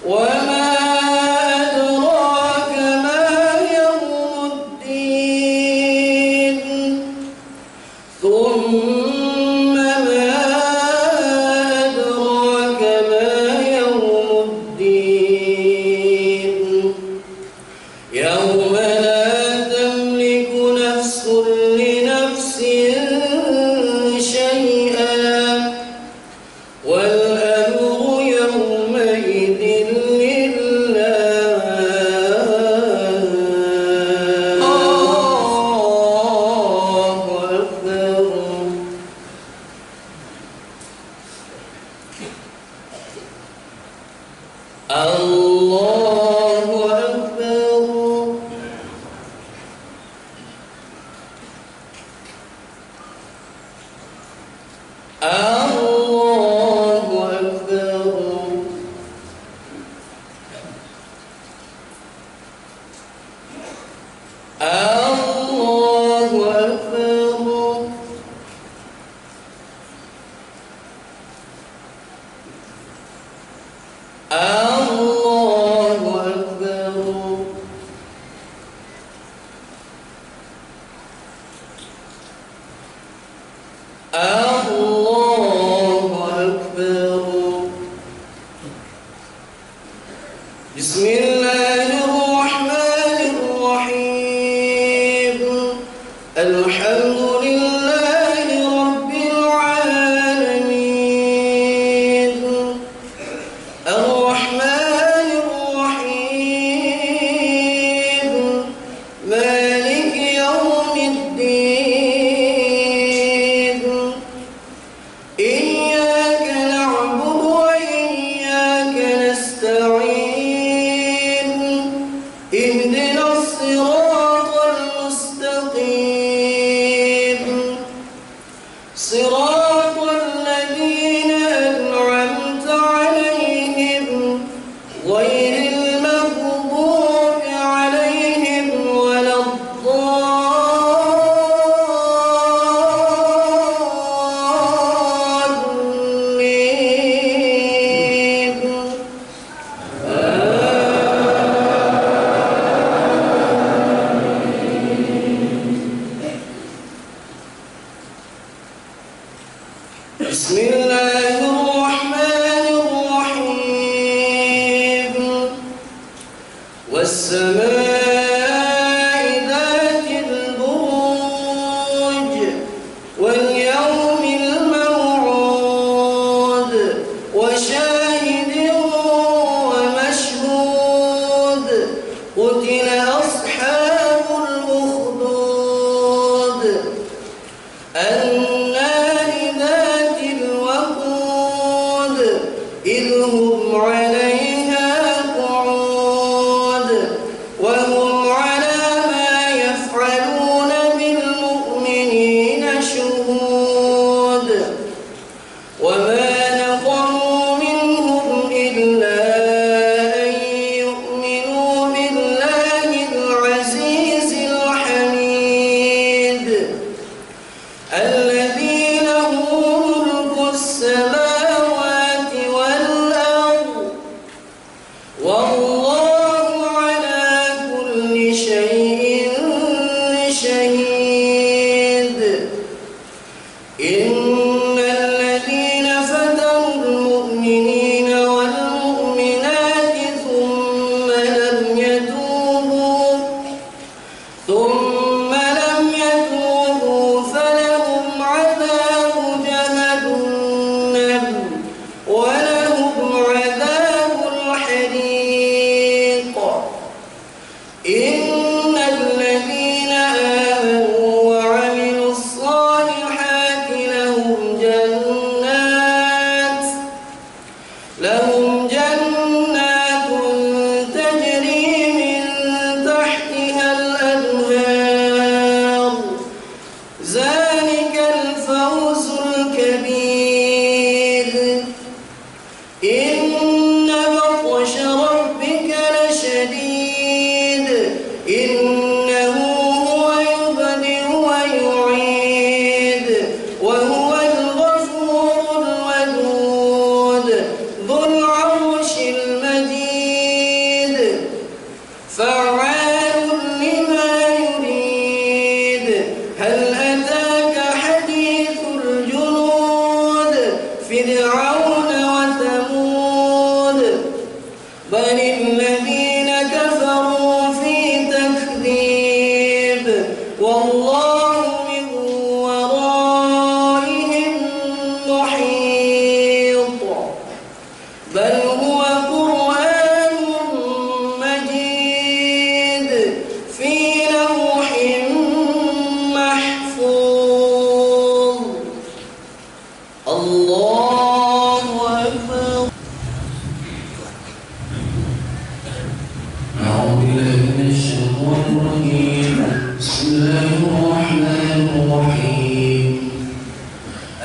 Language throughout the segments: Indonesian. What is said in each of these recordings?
وَ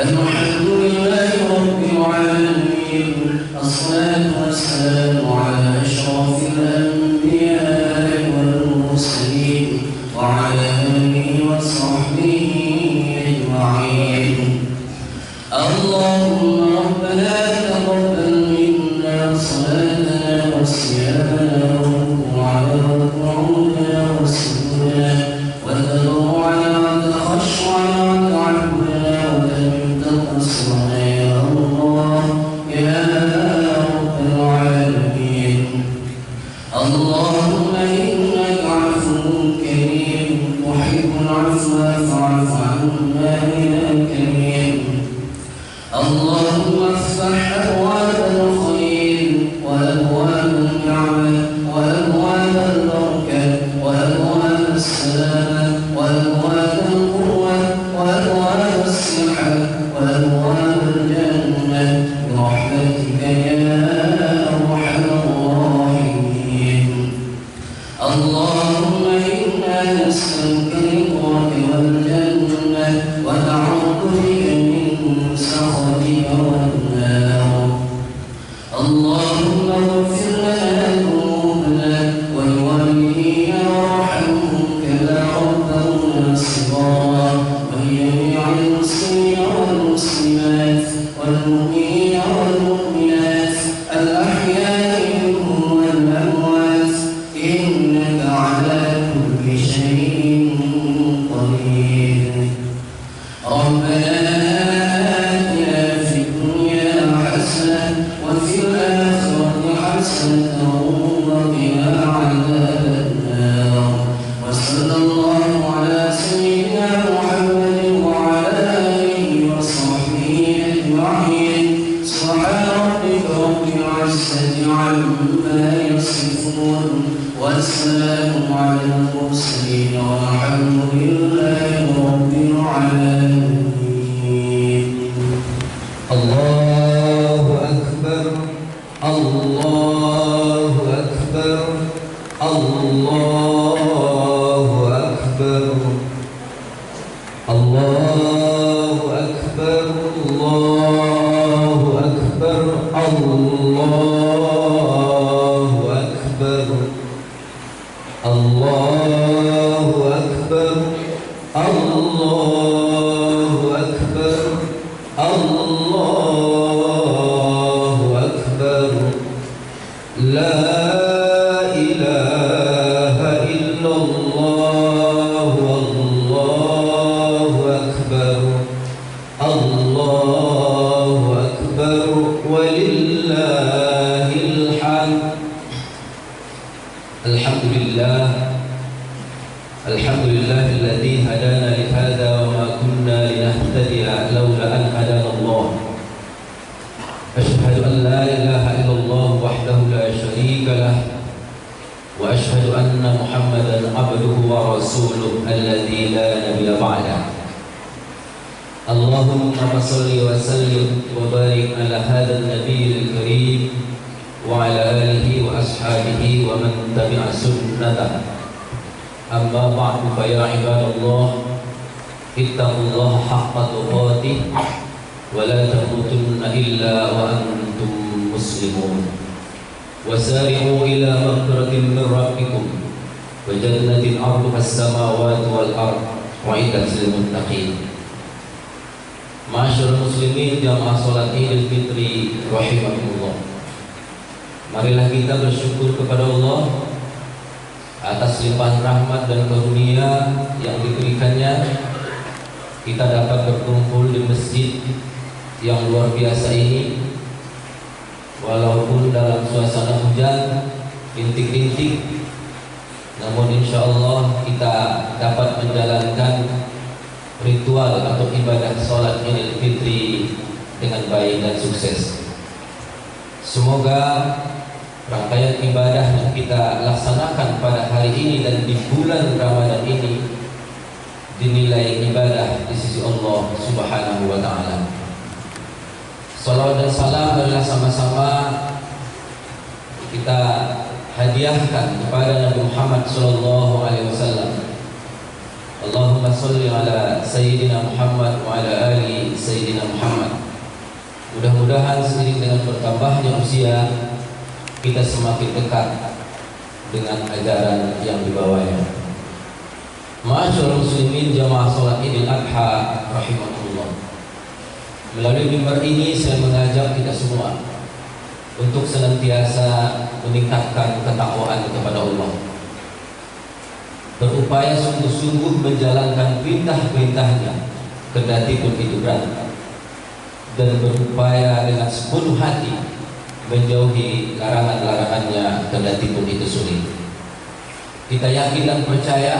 الحمد لله رب العالمين، الصلاة والسلام على أشرف الأنبياء والمرسلين وعلى آله وصحبه أجمعين. اللهم ربنا تقبل منا صلاتنا وصيامنا وركوعنا وقعودنا وسجودنا وتضرعنا وتخشعنا وتعبدنا ولم تقصرنا يا الله يا رب العالمين. اللهم إنك عفو كريم تحب العفو فاعف عنا يا كريم. اللهم افتح أبواب الخير وأبواب النعمة وأبواب البركة وأبواب السلامة وأبواب القوة وأبواب الصحة وأبواب الجنة برحمتك يا أرحم الراحمين. اللهم إنا نسألك رضاك والجنة ونعوذ بك من سخطك والنار. اللهم اغفر لنا ذنوبنا ولوالدينا وارحمهم كما ربونا صغارا ولجميع المسلمين والمسلمات والمؤمنين والمؤمنات الأحياء منهم والأموات إنك على كل شيء قدير. ربنا آتنا في الدنيا حسنة وفي الآخرة حسنة وقنا عذاب النار. وصلى الله على سيدنا محمد وعلى آله وصحبه أجمعين. سبحان ربك رب العزة عما يصفون والسلام على المرسلين والحمد لله رب العالمين. الله أكبر الله أكبر الله أكبر الله أكبر الله أكبر الله أكبر الله أكبر الله أكبر الله أكبر. لا إله إلا الله والله أكبر الله أكبر ولله الحمد. الحمد لله الحمد لله الذي هدانا لهذا وما كنا لنهتدي لولا أن هدانا الله. أشهد أن لا إله إلا الله وحده لا شريك له وأشهد أن محمدا عبده ورسوله الذي لا نبي بعده. اللهم صل وسلم وبارك على هذا النبي الكريم وعلى آله وأصحابه ومن تبع سنته. أما بعد فيا عباد الله اتقوا الله حق تقاته ولا تموتن إلا وأنتم مسلمون. وسارعوا إلى مغفرة من ربكم وجنة عرضها السماوات والأرض أعدت للمتقين. Ma'asyiral muslimin jamaah salat Idul Fitri rahimakumullah. Marilah kita bersyukur kepada Allah atas limpahan rahmat dan karunia yang diberikannya. Kita dapat berkumpul di masjid yang luar biasa ini, walaupun dalam suasana hujan rintik-rintik, namun insya Allah kita dapat menjalankan ritual atau ibadah sholat Idul Fitri dengan baik dan sukses. Semoga rangkaian ibadah yang kita laksanakan pada hari ini dan di bulan Ramadan ini dinilai ibadah di sisi Allah Subhanahu wa Ta'ala. Salawat dan salam adalah sama-sama kita hadiahkan kepada Nabi Muhammad SAW Allahumma sholli ala Sayyidina Muhammad wa ala ali Sayyidina Muhammad. Mudah-mudahan seiring dengan bertambahnya usia, kita semakin dekat dengan ajaran yang dibawanya. Ma'asyiral muslimin jamaah salat Idul Adha rahimakumullah. Melalui mimbar ini saya mengajak kita semua untuk senantiasa meningkatkan ketakwaan kepada Allah, berupaya sungguh-sungguh menjalankan perintah-perintahnya kendati pun itu berat, dan berupaya dengan sepenuh hati menjauhi larangan-larangannya kendati pun itu sulit. Kita yakin dan percaya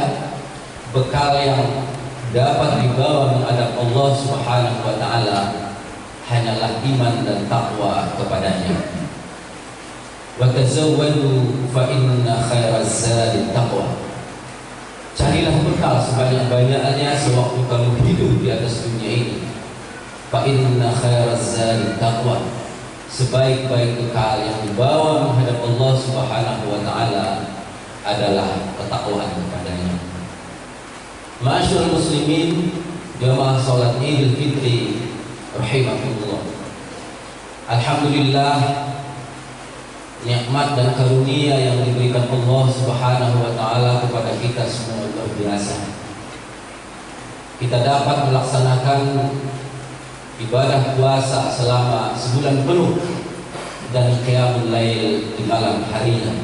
bekal yang dapat dibawa menghadap Allah Subhanahu wa taala hanyalah iman dan takwa kepadanya. Wa tazawwadu fa inna khairaz zadi taqwa. Carilah bekal sebanyak-banyaknya sewaktu kamu hidup di atas dunia ini. Fa inna khairaz zadi taqwa. Sebaik-baik bekal yang dibawa menghadap Allah Subhanahu wa taala adalah ketakwaan kepadanya. Ma'asyiral muslimin jamaah salat Idul Fitri rahimakumullah. Alhamdulillah, nikmat dan karunia yang diberikan Allah Subhanahu wa taala kepada kita semua luar biasa. Kita dapat melaksanakan ibadah puasa selama sebulan penuh dan qiyamul lail di malam harinya.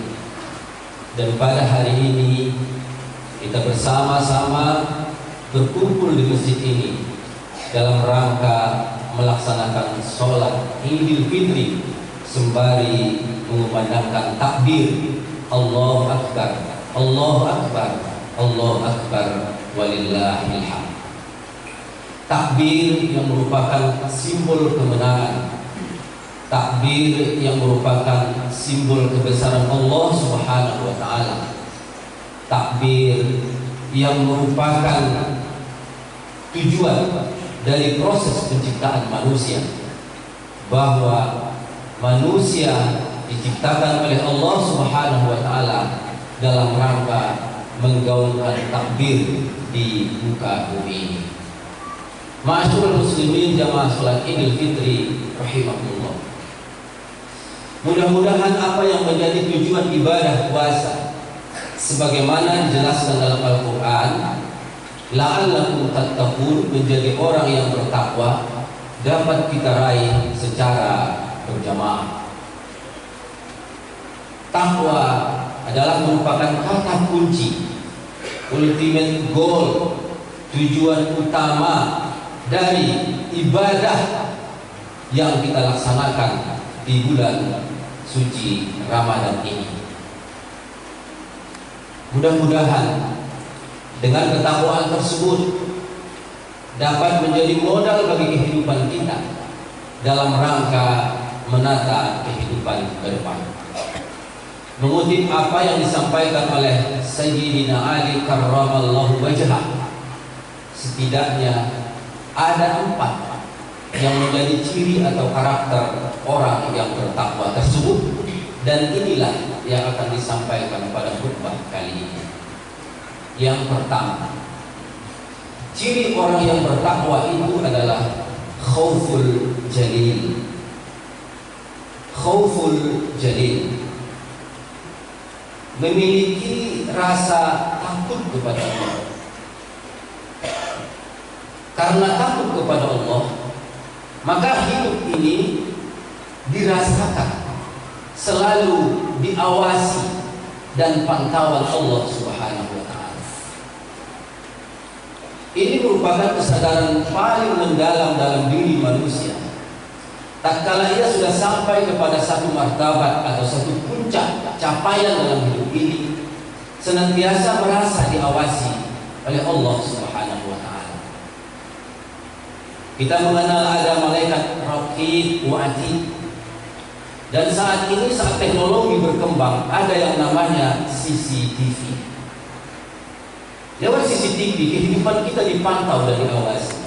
Dan pada hari ini kita bersama-sama berkumpul di masjid ini dalam rangka melaksanakan sholat Idul Fitri sembari mengumandangkan takbir Allahu Akbar, Allahu Akbar, Allahu Akbar, walillahil hamd. Takbir yang merupakan simbol kemenangan, takbir yang merupakan simbol kebesaran Allah Subhanahu wa taala, takbir yang merupakan tujuan dari proses penciptaan manusia, bahwa manusia diciptakan oleh Allah Subhanahu wa taala dalam rangka menggaungkan takbir di muka bumi ini. Ma'asyiral muslimin jamaah salat Idul Fitri rahimakumullah. Mudah-mudahan apa yang menjadi tujuan ibadah puasa sebagaimana dijelaskan dalam Al-Qur'an, la'allakum tattaqun, menjadi orang yang bertakwa, dapat kita raih secara berjamaah. Takwa adalah merupakan kata kunci, ultimate goal, tujuan utama dari ibadah yang kita laksanakan di bulan suci Ramadan ini. Mudah-mudahan dengan ketakwaan tersebut dapat menjadi modal bagi kehidupan kita dalam rangka menata kehidupan ke depan. Mengutip apa yang disampaikan oleh Sayyidina Ali karramallahu wajhah, setidaknya ada 4 yang menjadi ciri atau karakter orang yang bertakwa tersebut, dan inilah yang akan disampaikan pada khutbah kali ini. Yang pertama, ciri orang yang bertakwa itu adalah khauful jalil. Khauful jalil, memiliki rasa takut kepada Allah. Karena takut kepada Allah, maka hidup ini dirasakan selalu diawasi dan pantauan Allah Subhanahu wa taala. Ini merupakan kesadaran paling mendalam dalam diri manusia. Tatkala ia sudah sampai kepada satu martabat atau satu puncak capaian dalam hidup ini, senantiasa merasa diawasi oleh Allah Subhanahu wa taala. Kita mengenal ada malaikat raqib wa atid. Dan saat ini saat teknologi berkembang, ada yang namanya CCTV. Lewat CCTV kehidupan kita dipantau dan diawasi.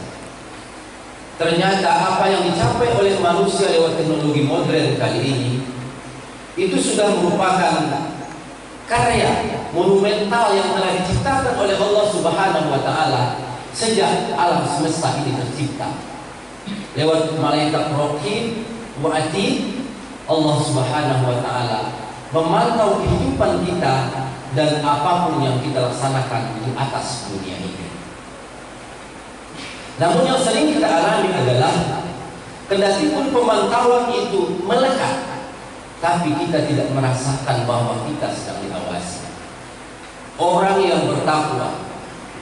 Ternyata apa yang dicapai oleh manusia lewat teknologi modern kali ini itu sudah merupakan karya monumental yang telah diciptakan oleh Allah Subhanahu wa taala sejak alam semesta ini tercipta. Lewat malaikat raqib wa atid, Allah Subhanahu wa taala memantau kehidupan kita dan apapun yang kita laksanakan di atas dunia ini. Namun yang sering kita alami adalah kendati pun pemantauan itu melekat, tapi kita tidak merasakan bahwa kita sedang diawasi. Orang yang bertakwa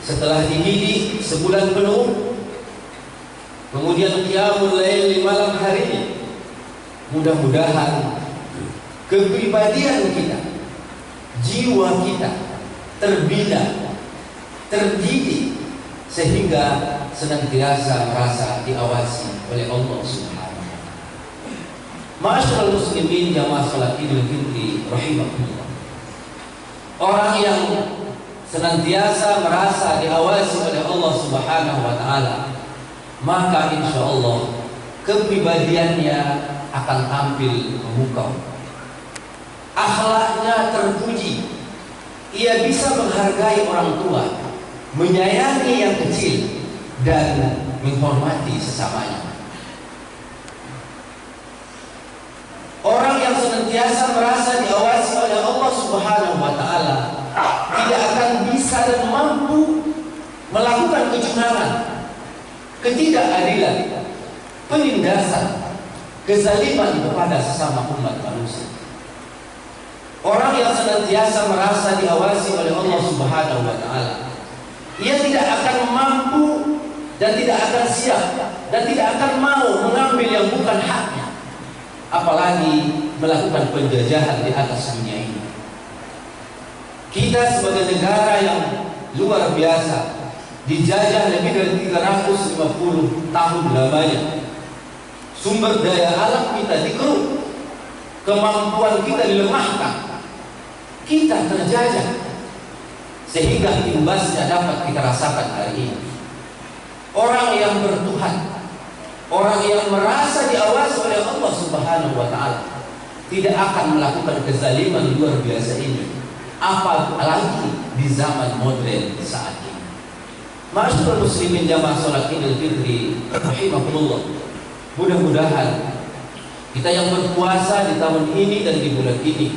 setelah dididik sebulan penuh, kemudian qiyamul lail di malam hari, mudah-mudahan kepribadian kita, jiwa kita terbina, terdidik, sehingga senantiasa merasa diawasi oleh Allah Subhanahu wa taala. Ma'asyiral muslimin jamaah salat Idul Fitri rahimakumullah. Orang yang senantiasa merasa diawasi oleh Allah Subhanahu wa taala, maka insya Allah kepribadiannya akan tampil memukau. Akhlaknya terpuji. Ia bisa menghargai orang tua, menyayangi yang kecil, dan menghormati sesamanya. Orang yang senantiasa merasa diawasi oleh Allah Subhanahu wa taala tidak akan bisa dan mampu melakukan kecurangan, ketidakadilan, penindasan, kezaliman kepada sesama umat manusia. Orang yang senantiasa merasa diawasi oleh Allah Subhanahu wa taala, ia tidak akan mampu dan tidak akan siap dan tidak akan mau mengambil yang bukan haknya, apalagi melakukan penjajahan di atas dunia ini. Kita sebagai negara yang luar biasa, dijajah lebih dari 350 tahun lamanya. Sumber daya alam kita dikeruk, kemampuan kita dilemahkan, kita terjajah, sehingga imbasnya dapat kita rasakan hari ini. Orang yang bertuhan, orang yang merasa diawasi oleh Allah Subhanahu wa taala, tidak akan melakukan kezaliman luar biasa ini, apalagi di zaman modern saat ini. Ma'asyiral muslimin jamaah salat Idul Fitri rahimakumullah. Mudah-mudahan kita yang berpuasa di tahun ini dan di bulan ini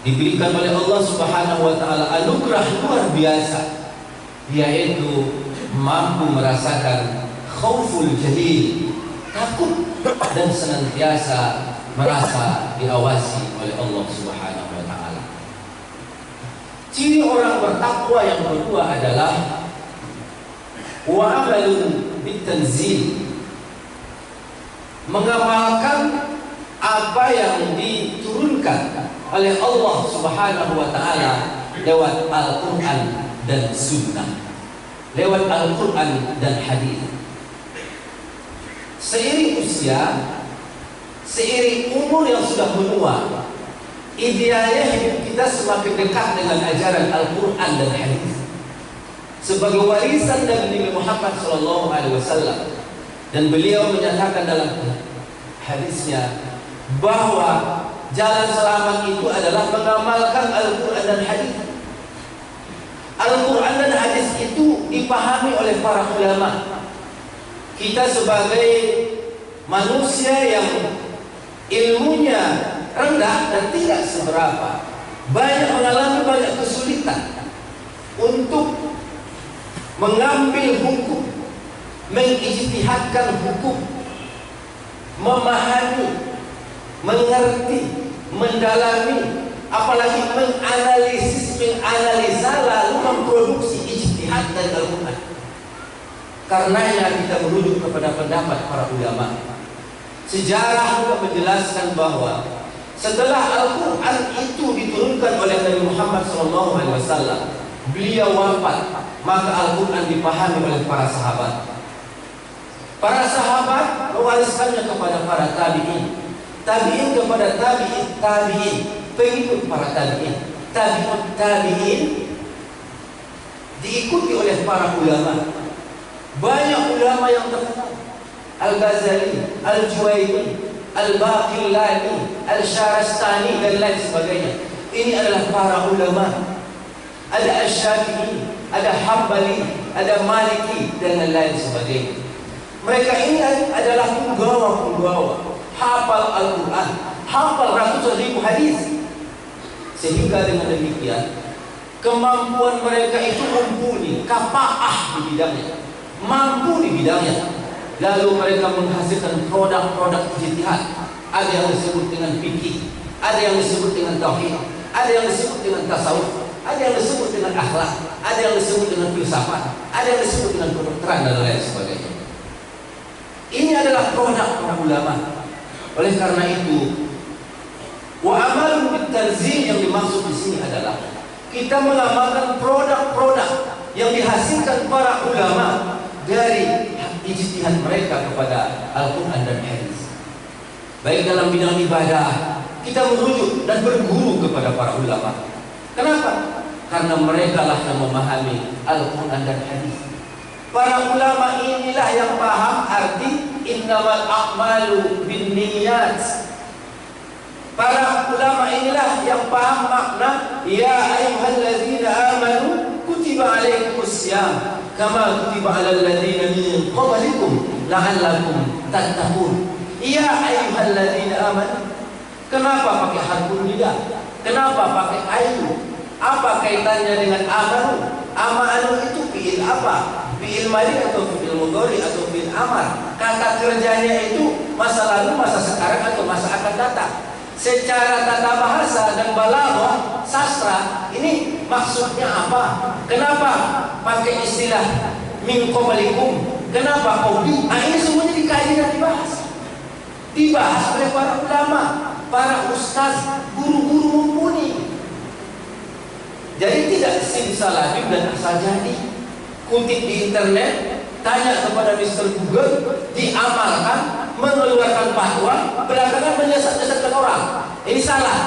diberikan oleh Allah Subhanahu wa taala anugerah luar biasa, yaitu mampu merasakan khauful jalil, takut dan senantiasa merasa diawasi oleh Allah Subhanahu wa taala. Ciri orang bertakwa yang kedua adalah wa amalun bitanzil, mengamalkan apa yang diturunkan oleh Allah Subhanahu wa taala lewat Al-Qur'an dan Sunnah, lewat Al-Qur'an dan hadis. Seiring usia, seiring umur yang sudah menua, idealnya hidup kita semakin dekat dengan ajaran Al-Qur'an dan hadis sebagai warisan dari Nabi Muhammad SAW. Dan beliau menyatakan dalam hadisnya bahwa jalan selamat itu adalah mengamalkan Al-Quran dan hadis. Al-Quran dan hadis itu dipahami oleh para ulama. Kita sebagai manusia yang ilmunya rendah dan tidak seberapa, banyak mengalami banyak kesulitan untuk mengambil hukum, mengijtihadkan hukum, memahami, mengerti, mendalami, apalagi menganalisis, menganalisa, lalu memproduksi ijtihad dari Al-Quran. Karenanya kita merujuk kepada pendapat para ulama. Sejarah juga menjelaskan bahwa setelah Al-Quran itu diturunkan oleh Nabi Muhammad SAW, beliau wafat, maka Al-Quran dipahami oleh para sahabat. Para sahabat mewariskannya kepada para tabi'in, tabi'in kepada tabi'in, pengikut para tabi'in, tabi'ut tabi'in, diikuti oleh para ulama. Banyak ulama yang terkenal, Al-Ghazali, Al-Juwayni, Al-Baqillani, Al-Syarastani dan lain sebagainya. Ini adalah para ulama ada Asy-Syafi'i, ada Hambali, ada Maliki, dan lain-lain sebagainya. Mereka ini adalah penggawa-penggawa, hafal Al-Quran, hafal ratusan ribu hadis. Sehingga dengan demikian, kemampuan mereka itu mumpuni, kafaah di bidangnya, mampu di bidangnya. Lalu mereka menghasilkan produk-produk ijtihad. Ada yang disebut dengan fikih, ada yang disebut dengan tauhid, ada yang disebut dengan tasawuf, ada yang disebut dengan akhlak, ada yang disebut dengan filsafat, ada yang disebut dengan kedokteran dan lain sebagainya. Ini adalah produk para ulama. Oleh karena itu, wa amalun bitanzil yang dimaksud di sini adalah kita mengamalkan produk-produk yang dihasilkan para ulama dari ijtihad mereka kepada Al-Quran dan hadis. Baik dalam bidang ibadah, kita merujuk dan berguru kepada para ulama. Kenapa? Karena mereka lah yang memahami Al-Quran dan hadis. Para ulama inilah yang paham arti innamal a'malu binniyat. Para ulama inilah yang paham makna ya ayyuhalladzina amanu kutiba alaikumussyam kama kutiba alal ladzina min qablikum la'allakum tattaqun. Ya ayyuhalladzina amanu. Kenapa pakai harfun nida? Kenapa pakai ayu? Apa kaitannya dengan amanu? Amanu itu fi'il apa? Fi'il madhi atau fi'il mudhari atau fi'il amar? Kata kerjanya itu masa lalu, masa sekarang atau masa akan datang. Secara tata bahasa dan balaghah sastra ini maksudnya apa? Kenapa pakai istilah min qablikum? Kenapa qabli? Nah, ini semuanya dikaji dan dibahas oleh para ulama, para ustaz, guru-guru mumpuni. Jadi tidak simsalabim dan asal jadi. Kutip di internet, tanya kepada Mr. Google, diamalkan, mengeluarkan fatwa, belakangan menyesatkan orang. Ini salah.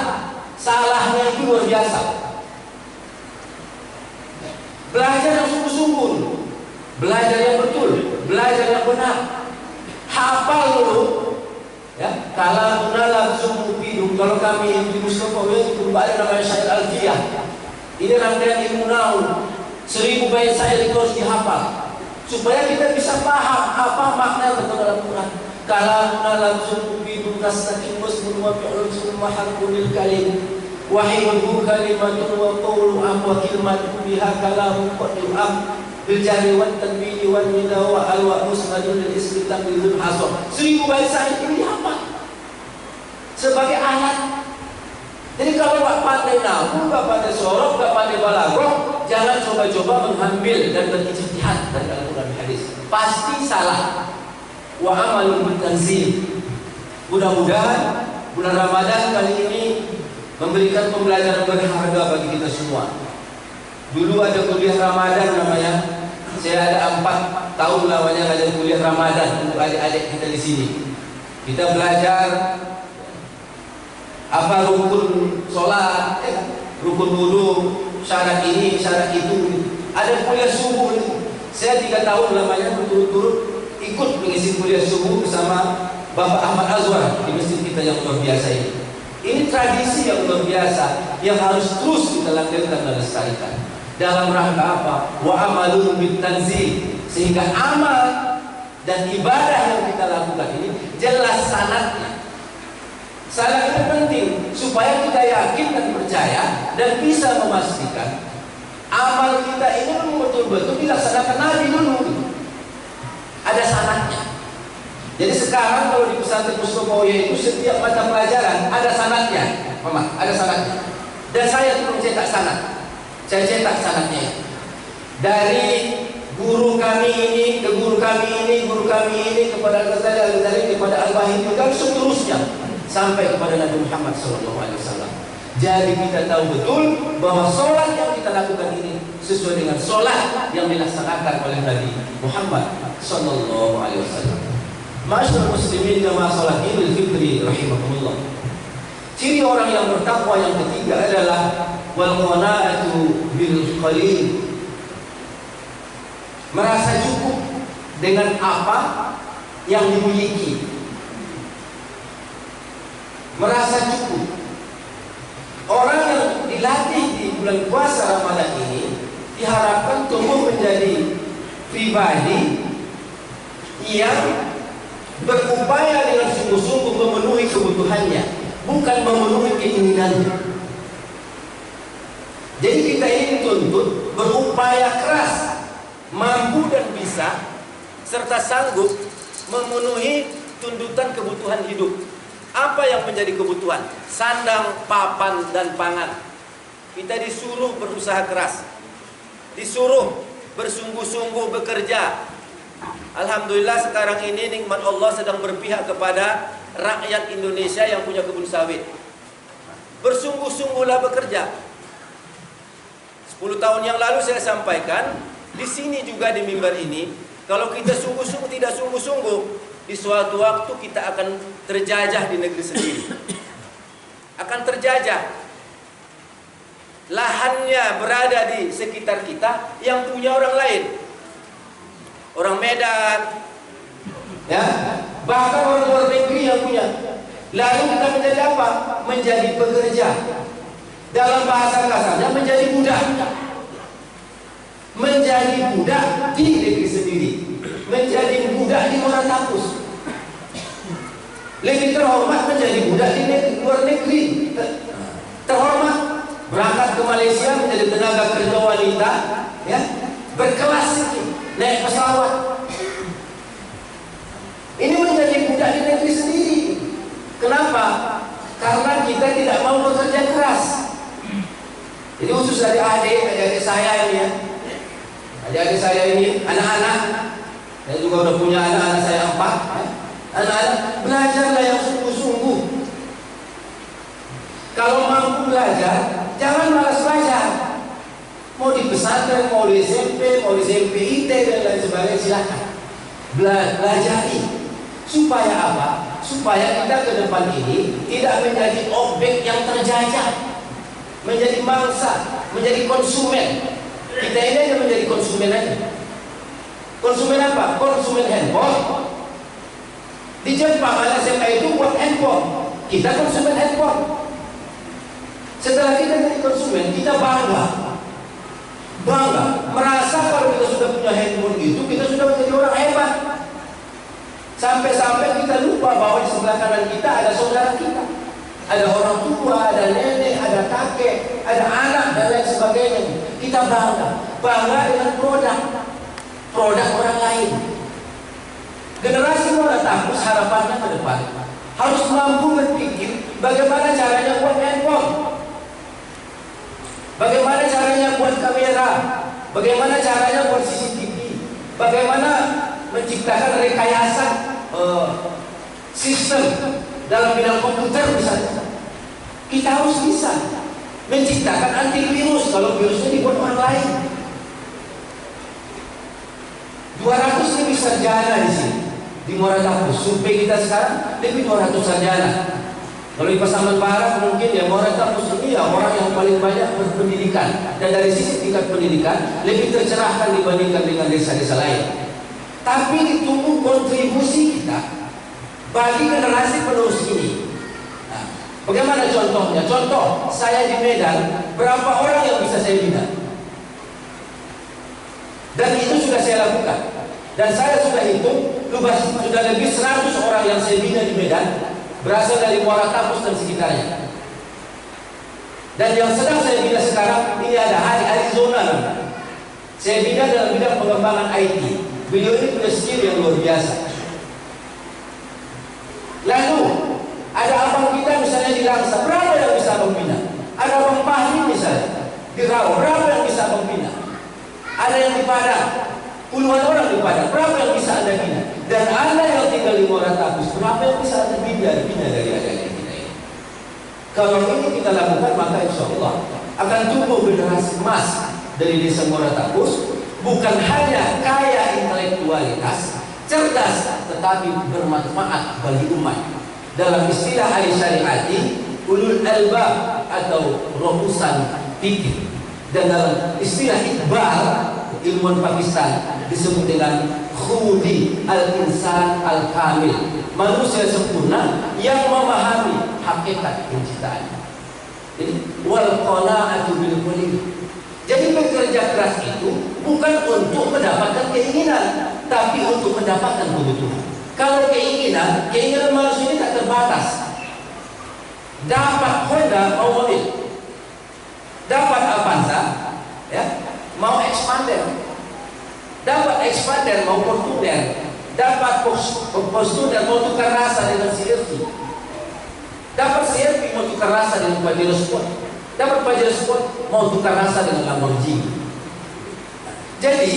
Salahnya itu luar biasa. Belajar yang sungguh-sungguh, belajar yang betul, belajar yang benar. Hafal dulu. Ya, kalau langsung mufidum, kalau kami di Mustafa itu kembali namanya syair Alfiyah. Ini rangkaian ilmu nahu. 1000 bait syair itu harus dihafal supaya kita bisa paham apa makna betul dalam Quran. Kalamuna langsung mufidum nastaqim wasmun wa fi'lun summa harfunil kalim wa hiwun kalimatun wa qawlu am wa kalimatun biha kalamun qadim am bil jari wat tanwini wan nida wa al wa musnadun lil ismi tamyizul hasab. 1000 bait syair ini dihafal sebagai alat. Jadi kalau nggak pandai nahu, nggak pandai sorok, nggak pandai balaghah, jangan coba-coba mengambil dan berijtihad dari Al-Quran hadis. Pasti salah. Wa amalun bitanzil. Mudah-mudahan bulan Ramadan kali ini memberikan pembelajaran berharga bagi kita semua. Dulu ada kuliah Ramadan namanya. Saya ada 4 tahun lamanya ada kuliah Ramadan untuk adik-adik kita di sini. Kita belajar apa rukun sholat, rukun wudu, syarat ini, syarat itu. Ada kuliah subuh. Saya 3 tahun lamanya berturut-turut ikut mengisi kuliah subuh bersama Bapak Ahmad Azwar di masjid kita yang luar biasa ini. Ini tradisi yang luar biasa yang harus terus kita lanjutkan dan lestarikan. Dalam rangka apa? Wa amalun bitanzil, sehingga amal dan ibadah yang kita lakukan ini jelas sanadnya. Sanad itu penting supaya kita yakin dan percaya dan bisa memastikan amal kita ini betul-betul dilaksanakan Nabi dulu. Ada sanadnya. Jadi sekarang kalau di pesantren Mustafa itu setiap mata pelajaran ada sanadnya, Mama, ada sanadnya. Dan saya tuh mencetak sanad. Saya cetak sanadnya. Dari guru kami ini ke guru kami ini, guru kami ini kepada Al-Ghazali kepada Al-Bahili dan seterusnya sampai kepada Nabi Muhammad SAW. Jadi kita tahu betul bahwa sholat yang kita lakukan ini sesuai dengan sholat yang dilaksanakan oleh Nabi Muhammad SAW. Masyaallah muslimin jamaah sholat Idul Fitri rahimahumullah. Ciri orang yang bertakwa yang ketiga adalah wal qanaatu bil qalil. Merasa cukup dengan apa yang dimiliki. Merasa cukup. Orang yang dilatih di bulan puasa Ramadan ini diharapkan tumbuh menjadi pribadi yang berupaya dengan sungguh-sungguh memenuhi kebutuhannya, bukan memenuhi keinginannya. Jadi kita ini dituntut berupaya keras, mampu dan bisa, serta sanggup memenuhi tuntutan kebutuhan hidup. Apa yang menjadi kebutuhan? Sandang, papan, dan pangan. Kita disuruh berusaha keras, disuruh bersungguh-sungguh bekerja. Alhamdulillah sekarang ini nikmat Allah sedang berpihak kepada rakyat Indonesia yang punya kebun sawit. Bersungguh-sungguhlah bekerja. 10 tahun yang lalu saya sampaikan, di sini juga di mimbar ini, kalau kita sungguh-sungguh tidak sungguh-sungguh, di suatu waktu kita akan terjajah di negeri sendiri. Akan terjajah. Lahannya berada di sekitar kita yang punya orang lain. Orang Medan, ya, bahkan orang luar negeri yang punya. Lalu kita menjadi apa? Menjadi pekerja. Dalam bahasa kasarnya menjadi budak. Menjadi budak di negeri sendiri, menjadi budak di Moratapus. Lebih terhormat menjadi budak di luar negeri. Terhormat. Berangkat ke Malaysia menjadi tenaga kerja wanita, ya, berkelas ini, naik pesawat. Ini menjadi budak di negeri sendiri. Kenapa? Karena kita tidak mau bekerja keras. Jadi khusus adik-adik saya ini, ya, adik-adik saya ini, anak-anak, saya juga udah punya anak-anak saya 4, ya. Anak-anak, belajarlah yang sungguh-sungguh. Kalau mampu belajar, jangan malas belajar. Mau di pesantren, mau di SMP, mau di SMP IT dan lain sebagainya, silakan. Belajari. Supaya apa? Supaya kita ke depan ini tidak menjadi objek yang terjajah, menjadi mangsa, menjadi konsumen. Kita ini hanya menjadi konsumen aja. Konsumen apa? Konsumen handphone. Di Jepang ada SMA itu buat handphone. Kita konsumen handphone. Setelah kita jadi konsumen, kita bangga, merasa kalau kita sudah punya handphone itu, kita sudah menjadi orang hebat. Sampai-sampai kita lupa bahwa di sebelah kanan kita ada saudara kita, ada orang tua, ada nenek, ada kakek, ada anak dan lain sebagainya. Kita bangga dengan produk orang lain. Generasi Moratapus harapannya ke depan harus mampu berpikir bagaimana caranya buat handphone. Bagaimana caranya buat kamera? Bagaimana caranya buat CCTV? Bagaimana menciptakan rekayasa sistem dalam bidang komputer misalnya? Kita harus bisa menciptakan antivirus kalau virusnya dibuat orang lain. 200 lebih sarjana di sini di Moratapus. Survei kita sekarang lebih 200 sarjana. Kalau di Pasaman Barat mungkin ya Moratapus ini ya orang yang paling banyak berpendidikan, dan dari sisi tingkat pendidikan lebih tercerahkan dibandingkan dengan desa-desa lain. Tapi ditunggu kontribusi kita bagi generasi penerus ini. Nah, bagaimana contohnya? Contoh saya di Medan, berapa orang yang bisa saya bina? Dan itu sudah saya lakukan. Dan saya sudah hitung sudah lebih 100 orang yang saya bina di Medan, berasal dari Moratapus dan sekitarnya. Dan yang sedang saya bina sekarang ini ada Hari Arizona. Saya bina dalam bidang pengembangan IT. Beliau ini punya skill yang luar biasa. Lalu ada abang kita misalnya di Langsa, berapa yang bisa membina? Ada abang Fahmi misalnya di Rawa, berapa yang bisa membina? Ada yang di Padang, puluhan orang di Padang, berapa yang bisa Anda bina? Dan Anda yang tinggal di Moratapus, berapa yang bisa Anda bina dari adik-adik kita ini? Kalau ini kita lakukan, maka insya Allah akan tumbuh generasi emas dari desa Moratapus, bukan hanya kaya intelektualitas, cerdas, tetapi bermanfaat bagi umat. Dalam istilah al-syariati, ulul albab atau rohusan fikih. Dan dalam istilah Iqbal, ilmuwan Pakistan, disebut dengan khudi al-insan al-kamil, manusia sempurna yang memahami hakikat penciptaan. Jadi wal qana'atu bil qalil. Jadi Jadi bekerja keras itu bukan untuk mendapatkan keinginan, tapi untuk mendapatkan kebutuhan. Kalau keinginan manusia ini tak terbatas. Dapat Honda mau mobil, dapat Avanza, ya, mau expander, dapat expander mau Portuner, dapat Portuner mau tukar rasa dengan CRV, dapat CRV mau tukar rasa dengan Pajero Sport, dapat Pajero Sport mau tukar rasa dengan Lamborghini. Jadi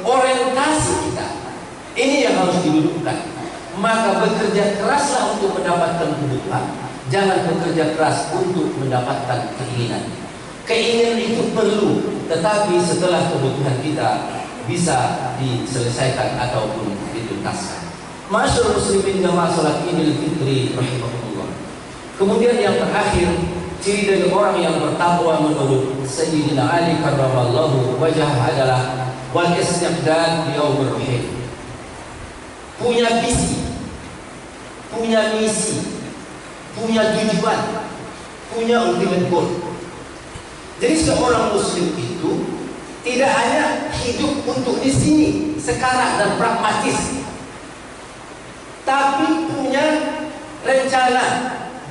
orientasi kita ini yang harus didudukkan. Maka bekerja keraslah untuk mendapatkan kebutuhan. Jangan bekerja keras untuk mendapatkan keinginan. Keinginan itu perlu, tetapi setelah kebutuhan kita bisa diselesaikan ataupun dituntaskan. Masyaallah muslimin jamaah salat Idul Fitri rahimahullah. Kemudian yang terakhir, ciri dari orang yang bertakwa menurut Sayyidina Ali karramallahu wajah adalah wal istiqdad di yaumir rahim. Punya visi, punya misi, punya tujuan, punya ultimate goal. Jadi seorang muslim itu tidak hanya hidup untuk di sini sekarang dan pragmatis, tapi punya rencana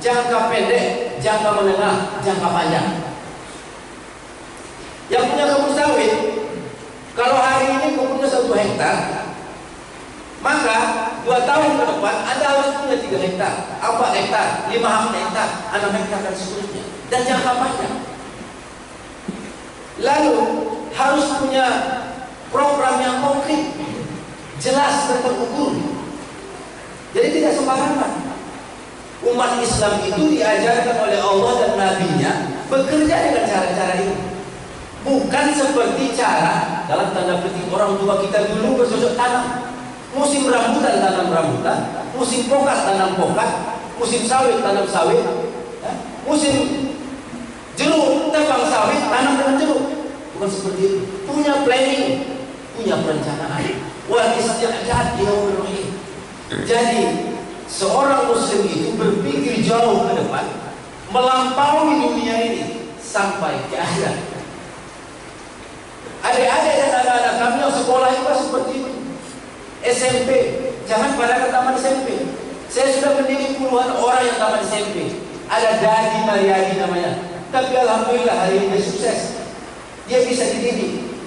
jangka pendek, jangka menengah, jangka panjang. Yang punya kebun sawit, kalau hari ini kebunnya 1 hektar, maka 2 tahun ke depan Anda harus punya 3 hektar, 4 hektar, 5 hektar, 6 hektar dan seterusnya, dan jangka panjang. Lalu harus punya program yang konkret, jelas dan terukur. Jadi tidak sembarangan. Umat Islam itu diajarkan oleh Allah dan Nabi-Nya bekerja dengan cara-cara ini. Bukan seperti cara dalam tanda petik orang tua kita dulu bercocok tanam. Musim rambutan tanam rambutan, musim pokat tanam pokat, musim sawit tanam sawit, ya? Musim jeruk tebang sawit tanam dengan jeruk. Bukan seperti itu. Punya planning, punya perencanaan. Wal istiqdad yaumir rahim. Jadi seorang muslim itu berpikir jauh ke depan, melampaui dunia ini sampai ke akhirat. Adik-adik dan anak-anak kami yang sekolah juga seperti itu. SMP, jangan pada ke taman SMP. Saya sudah mendidik puluhan orang yang taman SMP. Ada Dadi Mariadi namanya. Tapi alhamdulillah hari ini dia sukses. Dia bisa dididik.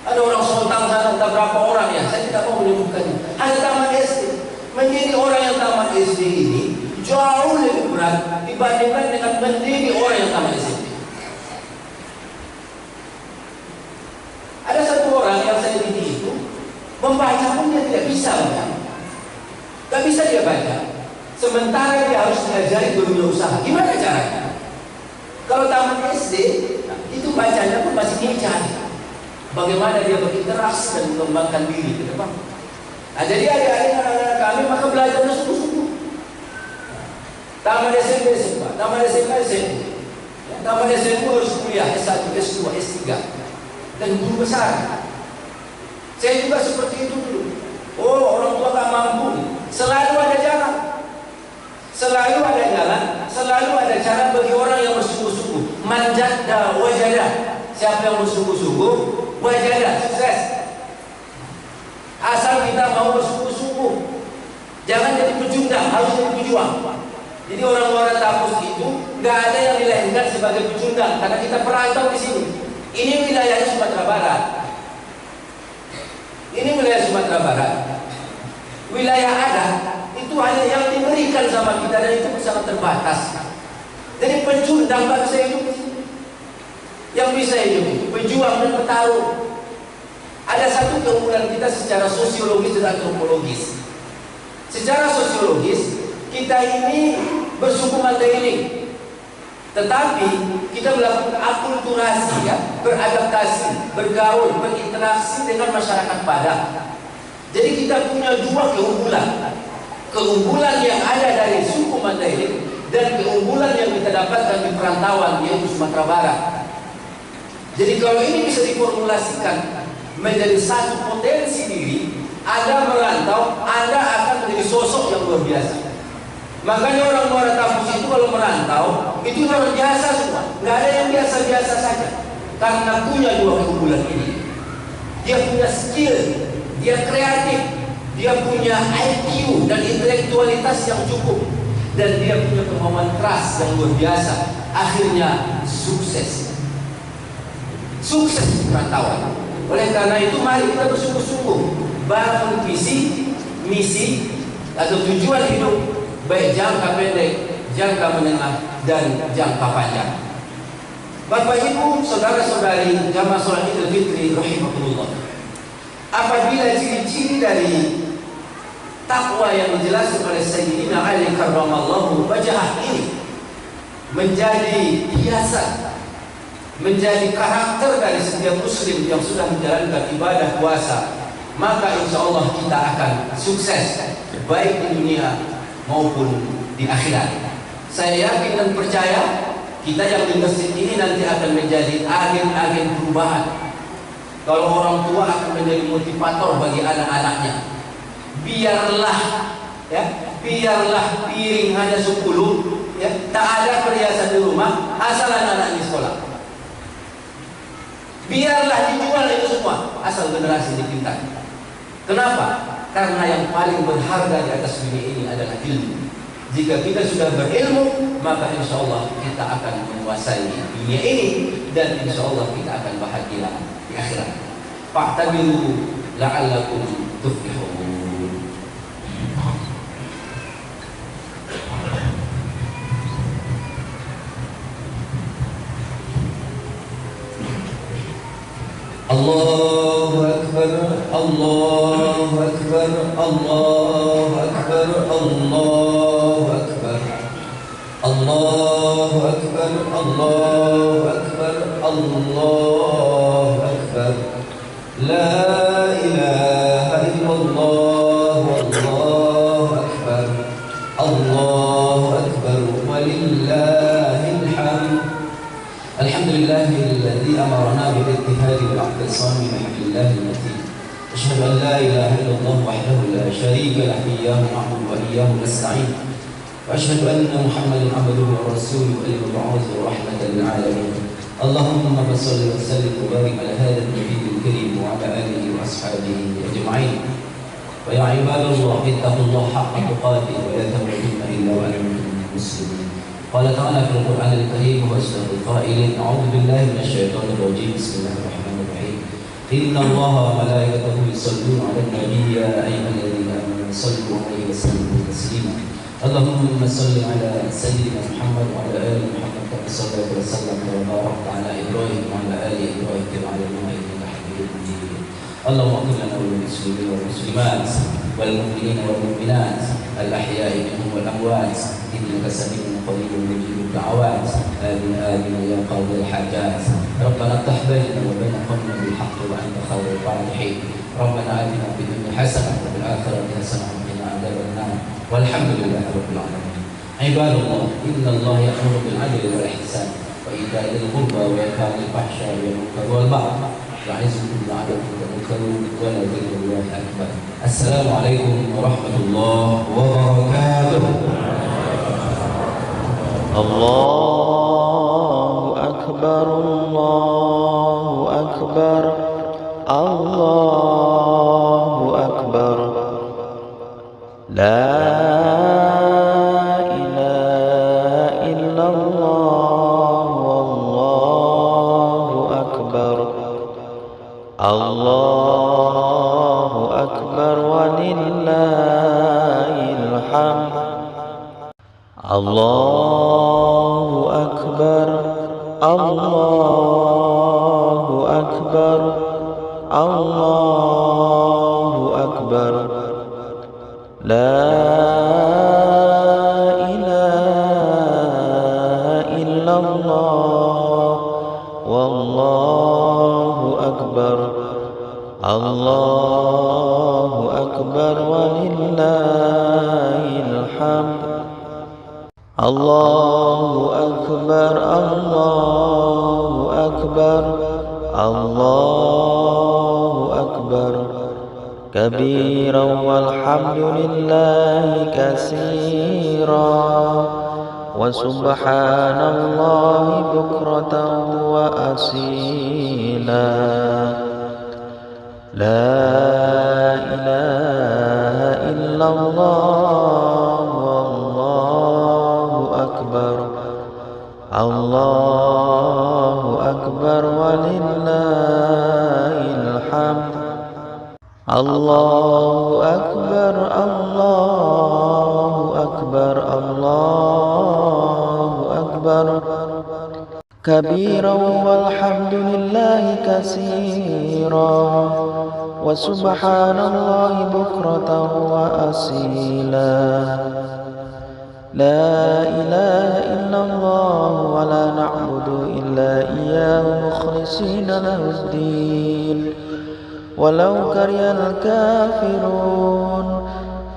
Ada orang Sultan sana, entah berapa orang ya. Saya tidak mau menyebutkannya. Hanya taman SD. Menjadi orang yang taman SD ini jauh lebih berat dibandingkan dengan mendidik orang yang taman SMP. Ada satu orang yang saya didik itu membaca pun dia tidak bisa baca. Gak bisa dia baca. Sementara dia harus mengajari dunia usaha. Gimana caranya? Kalau taman SD itu bacanya pun masih dia cari. Bagaimana dia berinteraksi dan mengembangkan diri ke depan. Nah, jadi adik-adik anak-anak kami maka belajarnya sungguh-sungguh. Taman SMP SMA, taman SMA SMP. Taman SMP harus kuliah S1, S2, S3 dan guru besar. Saya juga seperti itu dulu. Oh, orang tua gak mampu. Selalu ada jalan. Selalu ada jalan. Selalu ada cara bagi orang yang bersungguh-sungguh. Manjada wajada. Siapa yang bersungguh-sungguh, wajada, sukses. Asal kita mau bersungguh-sungguh. Jangan jadi pecundang, harus jadi pejuang. Jadi orang-orang Tapus itu gak ada yang dilahirkan sebagai pecundang, karena kita perantau di sini. Ini wilayahnya Sumatera Barat. Ini wilayah Sumatera Barat. Wilayah adat itu hanya yang diberikan sama kita dan itu sangat terbatas. Jadi pecundang gak bisa hidup di sini. Yang bisa hidup itu pejuang dan petarung. Ada satu keunggulan kita secara sosiologis dan antropologis. Secara sosiologis kita ini bersuku Mandailing, tetapi kita melakukan akulturasi, ya, beradaptasi, bergaul, berinteraksi dengan masyarakat Padang. Jadi kita punya 2 keunggulan. Keunggulan yang ada dari suku Mandailing dan keunggulan yang kita dapatkan di perantauan, yaitu Sumatera Barat. Jadi kalau ini bisa diformulasikan menjadi satu potensi diri, Anda merantau, Anda akan menjadi sosok yang luar biasa. Makanya orang-orang Tapus itu kalau merantau itu luar biasa semua, nggak ada yang biasa-biasa saja. karena punya dua keunggulan ini. Dia punya skill, dia kreatif, dia punya IQ dan intelektualitas yang cukup, dan dia punya kemauan keras yang luar biasa. Akhirnya sukses perantauan. Oleh karena itu mari kita bersungguh-sungguh bangun visi, misi atau tujuan hidup, baik jangka pendek, jangka menengah, dan jangka panjang. Bapak Ibu, saudara-saudari jamaah sholat Idul Fitri rahimahullah, apabila ciri-ciri dari takwa yang dijelaskan oleh Sayyidina Ali karramallahu wajhah ini menjadi hiasan, menjadi karakter dari setiap muslim yang sudah menjalankan ibadah puasa, maka insya Allah kita akan sukses baik di dunia maupun di akhirat. Saya yakin dan percaya kita yang di masjid ini nanti akan menjadi agen-agen perubahan. Kalau orang tua akan menjadi motivator bagi anak-anaknya. Biarlah piring hanya 10, tak ada perhiasan di rumah, asal anak-anak ini sekolah. Biarlah dijual itu semua, asal generasi dipintar. Kenapa? Karena yang paling berharga di atas dunia ini adalah ilmu. Jika kita sudah berilmu, maka insya Allah kita akan menguasai dunia ini, dan insya Allah kita akan bahagia di akhirat. Fa'tabiru la'allakum tuflihun. Allahu Akbar, Allahu Akbar, Allahu Akbar, Allahu Akbar, Allahu Akbar, Allahu Akbar, Allahu Akbar. La ilaha illallah, Allahu Akbar, Allahu Akbar, walillahil hamd. Alhamdulillahilladzi amarna bil-ijtihadi wal-i'tisami bihablillahi al-matin. Asyhadu an la ilaha illallah wahdahu la syarika lahu, iyyahu na'budu wa iyyahu nasta'in. Wa asyhadu anna Muhammadan 'abduhu wa rasuluhu al-mab'uuth rahmatan lil 'alamin. Allahumma shalli wa sallim wa barik ala hadha an-nabiyil karim wa ala alihi wa ashabihi ajma'in. Wa ya ibadallah ittaqullaha haqqa tuqatih wa la tamutunna illa wa antum muslimun. Qala ta'ala fil Qur'anil Karim wa asdaqul qa'ilin, a'udzu billahi minasy syaithanir rajim. Bismillahirrahmanirrahim. Inna Allaha wa malaikatahu yusholluna 'alan nabiy ya ayyuhalladzina amanu shallu 'alaihi wa sallimu taslima. Allahumma shalli 'ala sayyidina Muhammad wa 'ala ali Muhammad kama shallaita wa sallamta wa barakta 'ala Ibrahim wa 'ala ali Ibrahim fil 'alamin innaka Hamidum Majid. Allahumma qul lana wal muslimin wal muslimat wal mu'minina wal mu'minat al ahya'i minhum wal amwat innaka sami'un qaribun mujibud da'awat. Amin amin ya qadil hajat. Rabbana iftah bainana wa bain qawmina bil haqqi wa anta khairul fatihin. Rabbana atina fid dunya hasanah wa fil akhirati hasanah wa qina adzaban nar. Walhamdulillahi rabbil alamin. Ibadallah, innallaha ya'muru bil 'adli wal ihsan wa ita'i dzil qurba wa yanha 'anil fahsya'i wal munkari wal baghi. Ya'izukum la'allakum tadhakkarun wa la dzikrullahi akbar. Assalamualaikum warahmatullahi wabarakatuh. Allahu Akbar, Allahu Akbar, Allahu Akbar. La ilaha illallah, wallahu akbar. Allahu Akbar walillahil hamd. Allahu Akbar, Allahu Akbar, Allahu Akbar. La ilaha illallah, wallahu akbar. Allahu Akbar walillahil hamd. Allahu Akbar, Allahu Akbar, Allahu Akbar. Kabiran walhamdulillahi katsiran وسبحان الله بكرة وأصيلا لا إله إلا الله والله أكبر الله أكبر ولله الحمد الله أكبر الله أكبر الله أكبر كبيرا والحمد لله كثيرا وسبحان الله بكرة وأصيلا لا إله إلا الله ولا نعبد إلا إياه مخلصين له الدين ولو كره الكافرون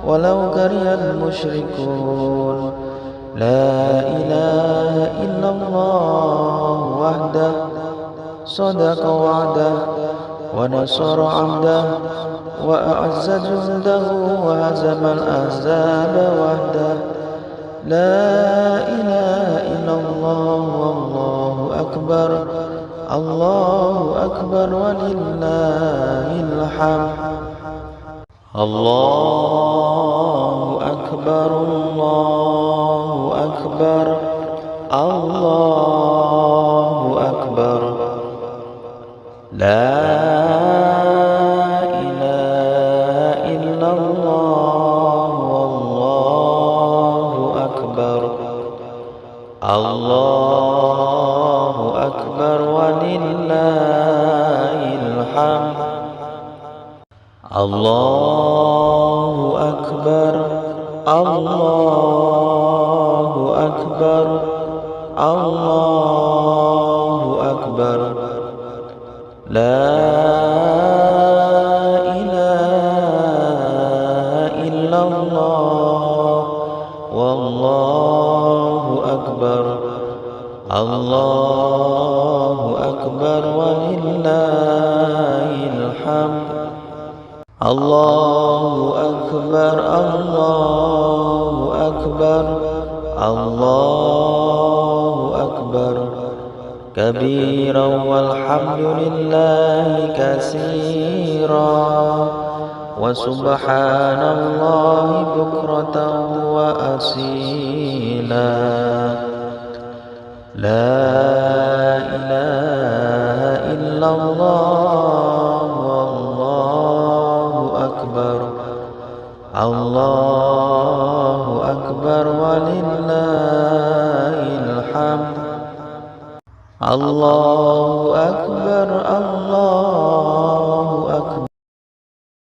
ولو كره المشركون لا إله إلا الله وحده صدق وعده ونصر عبده وأعز جنده وهزم الأحزاب وحده لا إله إلا الله والله أكبر الله أكبر ولله الحمد الله أكبر الله أكبر الله أكبر لا إله إلا الله والله أكبر الله أكبر ولله الحمد الله أكبر الله أكبر الله أكبر لا إله إلا الله والله أكبر الله أكبر ولله الحمد الله أكبر الله أكبر الله أكبر كبيرا والحمد لله كثيرا وسبحان الله بكرة وأصيلا لا إله إلا الله والله أكبر الله أكبر ولله الحمد الله أكبر الله